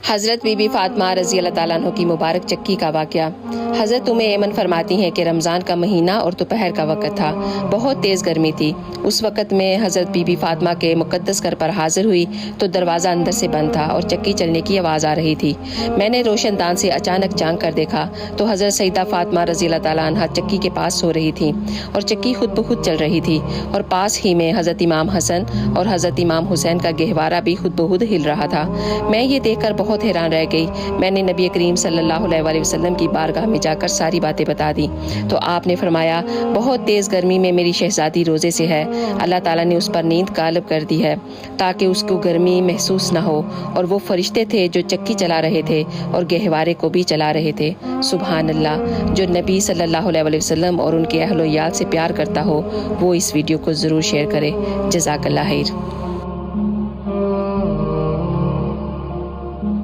हज़रत बीबी फ़ातिमा रज़ी अल्लाह ताला अन्हा की मुबारक चक्की का वाक़या। हज़रत उम्मे ऐमन फरमाती हैं कि रमज़ान का महीना और दोपहर का वक़्त था। बहुत तेज़ गर्मी थी। उस वक़्त में हज़रत बीबी फ़ातिमा के मुक़द्दस घर पर हाज़िर हुई तो दरवाज़ा अंदर से बंद था और चक्की चलने की आवाज़ आ रही थी। मैंने रोशनदान से अचानक झांक कर देखा तो हज़रत सईदा फ़ातिमा रज़ी अल्लाह ताला अन्हा चक्की के पास सो रही थी और चक्की खुद ब खुद चल रही थी और पास ही में हज़रत इमाम हसन और हज़रत इमाम हुसैन का गहवारा भी खुद ब खुद हिल रहा था। मैं ये देखकर बहुत हैरान रह गई। मैंने नबी करीम सल्लल्लाहु अलैहि वसल्लम की बारगाह में जाकर सारी बातें बता दी तो आपने फरमाया, बहुत तेज़ गर्मी में मेरी शहजादी रोज़े से है। अल्लाह ताला ने उस पर नींद गालिब कर दी है ताकि उसको गर्मी महसूस ना हो। और वो फरिश्ते थे जो चक्की चला रहे थे और गहवारे को भी चला रहे थे। सुभान अल्लाह। जो नबी सल्लल्लाहु अलैहि वसल्लम और उनके अहलो याल से प्यार करता हो वो इस वीडियो को ज़रूर शेयर करे। जज़ाकल्लाह खैर।